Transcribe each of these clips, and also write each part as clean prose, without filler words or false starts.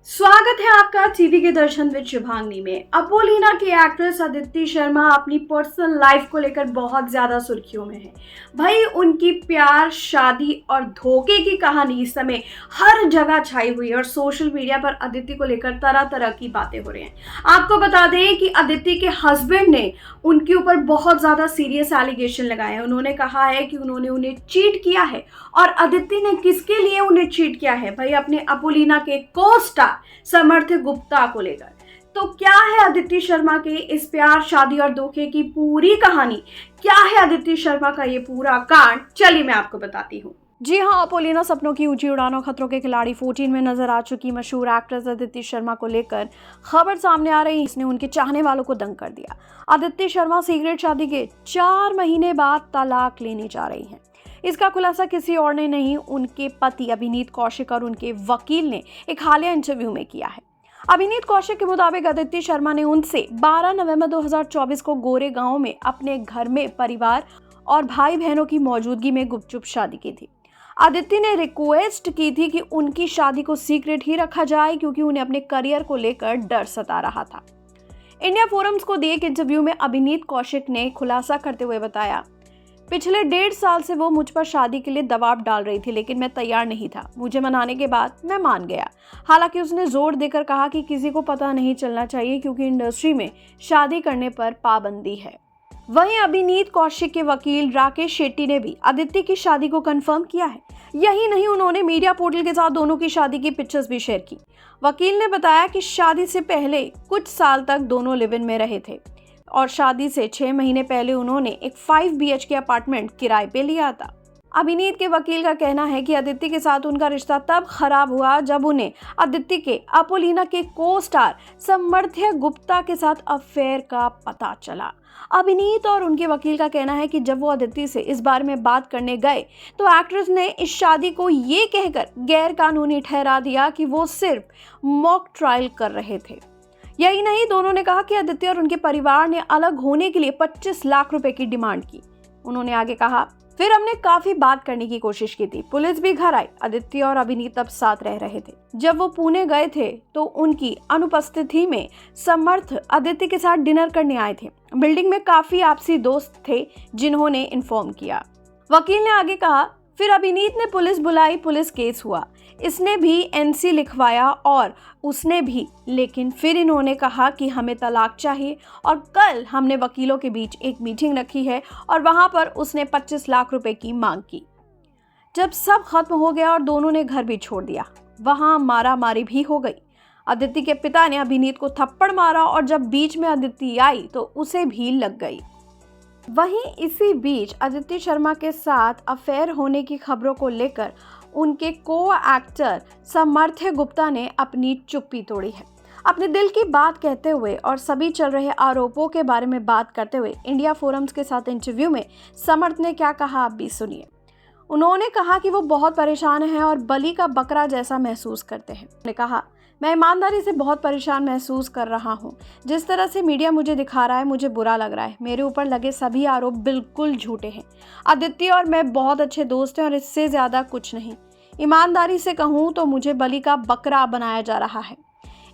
स्वागत है आपका टीवी के दर्शन विद शुभांगी में। अपोलिना की एक्ट्रेस अदिति शर्मा अपनी पर्सनल लाइफ को लेकर बहुत ज्यादा सुर्खियों में है। भाई उनकी प्यार, शादी और धोखे की कहानी इस समय हर जगह छाई हुई है और सोशल मीडिया पर अदिति को लेकर तरह तरह की बातें हो रही हैं। आपको बता दें कि अदिति के हस्बैंड ने उनके ऊपर बहुत ज्यादा सीरियस एलिगेशन लगाए हैं। उन्होंने कहा है कि उन्होंने उन्हें चीट किया है। और अदिति ने किसके लिए उन्हें चीट किया है? भाई अपने अपोलिना के को स्टार समर्थ गुप्ता को लेकर। तो क्या है अदिति शर्मा के इस प्यार, शादी और धोखे की पूरी कहानी? क्या है अदिति शर्मा का ये पूरा कांड? चलिए मैं आपको बताती हूँ। जी हाँ, अपोलिना सपनों की ऊंची उड़ानों खतरों के खिलाड़ी 14 में नजर आ चुकी मशहूर एक्ट्रेस अदिति शर्मा को लेकर खबर सामने आ रही है। इसने उनके चाहने वालों को दंग कर दिया। अदिति शर्मा सीक्रेट शादी के 4 महीने बाद तलाक लेने जा रही हैं। इसका खुलासा किसी और ने नहीं, उनके पति अभिनीत कौशिक और उनके वकील ने एक हालिया इंटरव्यू में किया है। अभिनीत कौशिक के मुताबिक अदिति शर्मा ने उनसे 12 नवंबर 2024 को गोरेगांव में अपने घर में परिवार और भाई बहनों की मौजूदगी में गुपचुप शादी की थी। अदिति ने रिक्वेस्ट की थी कि उनकी शादी को सीक्रेट ही रखा जाए क्योंकि उन्हें अपने करियर को लेकर डर सता रहा था। इंडिया फोरम्स को दिए एक इंटरव्यू में अभिनीत कौशिक ने खुलासा करते हुए बताया, पिछले 1.5 साल से वो मुझ पर शादी के लिए दबाव डाल रही थी, लेकिन मैं तैयार नहीं था। मुझे मनाने के बाद मैं मान गया। हालांकि उसने जोर देकर कहा कि किसी को पता नहीं चलना चाहिए क्योंकि इंडस्ट्री में शादी करने पर पाबंदी है। वहीं अभिनीत कौशिक के वकील राकेश शेट्टी ने भी अदिति की शादी को कंफर्म किया है। यही नहीं, उन्होंने मीडिया पोर्टल के साथ दोनों की शादी की पिक्चर्स भी शेयर की। वकील ने बताया कि शादी से पहले कुछ साल तक दोनों लिव इन में रहे थे और शादी से 6 महीने पहले उन्होंने एक 5 BHK अपार्टमेंट किराए पे लिया था। अभिनीत के वकील का कहना है कि अदिति के साथ उनका रिश्ता तब खराब हुआ जब उन्हें अदिति के अपोलिना के को स्टार समर्थ गुप्ता के साथ अफेयर का पता चला। अभिनीत और उनके वकील का कहना है कि जब वो अदिति से इस बारे में बात करने गए तो एक्ट्रेस ने इस शादी को ये कहकर गैर कानूनी ठहरा दिया कि वो सिर्फ मॉक ट्रायल कर रहे थे। यही नहीं, दोनों ने कहा कि अदिति और उनके परिवार ने अलग होने के लिए 25 लाख रुपए की डिमांड की। उन्होंने आगे कहा, फिर हमने काफी बात करने की कोशिश की थी। पुलिस भी घर आई। अदिति और अभिनीत तब साथ रह रहे थे। जब वो पुणे गए थे तो उनकी अनुपस्थिति में समर्थ अदिति के साथ डिनर करने आए थे। बिल्डिंग में काफी आपसी दोस्त थे जिन्होंने इन्फॉर्म किया। वकील ने आगे कहा, फिर अभिनीत ने पुलिस बुलाई, पुलिस केस हुआ, इसने भी NC लिखवाया और उसने भी, लेकिन फिर इन्होंने कहा कि हमें तलाक चाहिए और कल हमने वकीलों के बीच एक मीटिंग रखी है और वहां पर उसने 25 लाख रुपए की मांग की। जब सब खत्म हो गया और दोनों ने घर भी छोड़ दिया, वहां मारा मारी भी हो गई। अदिति के पिता ने अभिनीत को थप्पड़ मारा और जब बीच में अदिति आई तो उसे भी लग गई। वहीं इसी बीच अदिति शर्मा के साथ अफेयर होने की खबरों को लेकर उनके को एक्टर समर्थ गुप्ता ने अपनी चुप्पी तोड़ी है। अपने दिल की बात कहते हुए और सभी चल रहे आरोपों के बारे में बात करते हुए इंडिया फोरम्स के साथ इंटरव्यू में समर्थ ने क्या कहा, आप भी सुनिए। उन्होंने कहा कि वो बहुत परेशान हैं और बलि का बकरा जैसा महसूस करते हैं। उन्होंने कहा, मैं ईमानदारी से बहुत परेशान महसूस कर रहा हूँ। जिस तरह से मीडिया मुझे दिखा रहा है मुझे बुरा लग रहा है। मेरे ऊपर लगे सभी आरोप बिल्कुल झूठे हैं। अदिति और मैं बहुत अच्छे दोस्त हैं और इससे ज़्यादा कुछ नहीं। ईमानदारी से कहूँ तो मुझे बलि का बकरा बनाया जा रहा है।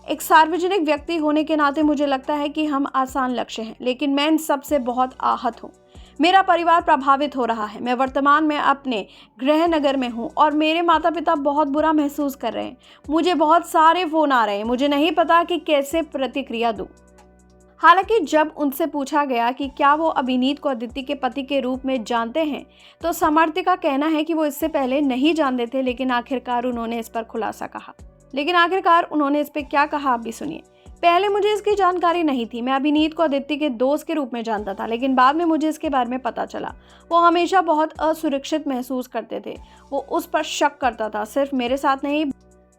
एक सार्वजनिक व्यक्ति होने के नाते मुझे लगता है कि हम आसान लक्ष्य हैं, लेकिन मैं इन सब से बहुत आहत हूँ। मेरा परिवार प्रभावित हो रहा है। मैं वर्तमान में अपने गृह नगर में हूँ और मेरे माता पिता बहुत बुरा महसूस कर रहे हैं। मुझे बहुत सारे फ़ोन आ रहे हैं। मुझे नहीं पता कि कैसे प्रतिक्रिया दूँ। हालांकि जब उनसे पूछा गया कि क्या वो अभिनीत को अदिति के पति के रूप में जानते हैं तो समर्थ का कहना है कि वो इससे पहले नहीं जानते थे, लेकिन आखिरकार उन्होंने इस पर खुलासा कहा। लेकिन आखिरकार उन्होंने इस पर क्या कहा, आप भी सुनिए। पहले मुझे इसकी जानकारी नहीं थी। मैं अभिनीत को अदिति के दोस्त के रूप में जानता था, लेकिन बाद में मुझे इसके बारे में पता चला। वो हमेशा बहुत असुरक्षित महसूस करते थे। वो उस पर शक करता था, सिर्फ मेरे साथ नहीं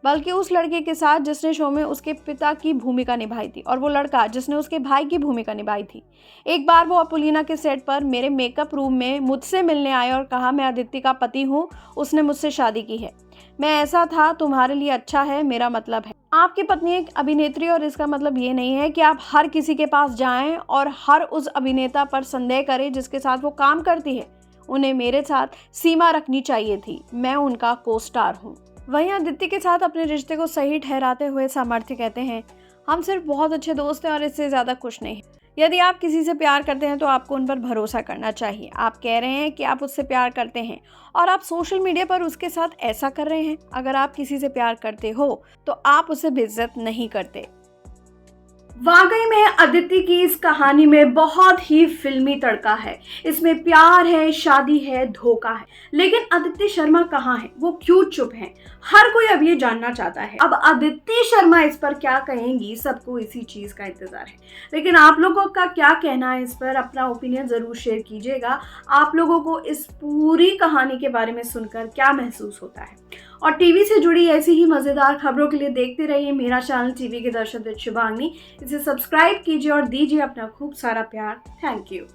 बल्कि उस लड़के के साथ जिसने शो में उसके पिता की भूमिका निभाई थी और वो लड़का जिसने उसके भाई की भूमिका निभाई थी। एक बार वो अपोलिना के सेट पर मेरे मेकअप रूम में मुझसे मिलने आए और कहा, मैं अदिति का पति हूँ, उसने मुझसे शादी की है। मैं ऐसा था, तुम्हारे लिए अच्छा है, मेरा मतलब है। आपकी पत्नी एक अभिनेत्री और इसका मतलब ये नहीं है कि आप हर किसी के पास जाएं और हर उस अभिनेता पर संदेह करें जिसके साथ वो काम करती है। उन्हें मेरे साथ सीमा रखनी चाहिए थी। मैं उनका को स्टार हूँ। वहीं आदित्य के साथ अपने रिश्ते को सही ठहराते हुए सामर्थ्य कहते हैं, हम सिर्फ बहुत अच्छे दोस्त हैं और इससे ज़्यादा कुछ नहीं। यदि आप किसी से प्यार करते हैं तो आपको उन पर भरोसा करना चाहिए। आप कह रहे हैं कि आप उससे प्यार करते हैं और आप सोशल मीडिया पर उसके साथ ऐसा कर रहे हैं। अगर आप किसी से प्यार करते हो तो आप उसे बेइज्जत नहीं करते। वाकई में आदित्य की इस कहानी में बहुत ही फिल्मी तड़का है। इसमें प्यार है, शादी है, धोखा है, लेकिन आदित्य शर्मा कहाँ है? वो क्यों चुप हैं? हर कोई अब ये जानना चाहता है। अब आदित्य शर्मा इस पर क्या कहेंगी, सबको इसी चीज का इंतजार है। लेकिन आप लोगों का क्या कहना है इस पर? अपना ओपिनियन जरूर शेयर कीजिएगा। आप लोगों को इस पूरी कहानी के बारे में सुनकर क्या महसूस होता है? और टीवी से जुड़ी ऐसी ही मजेदार खबरों के लिए देखते रहिए मेरा चैनल टीवी के दर्शन विद शुभांगी। इसे सब्सक्राइब कीजिए और दीजिए अपना खूब सारा प्यार। Thank you.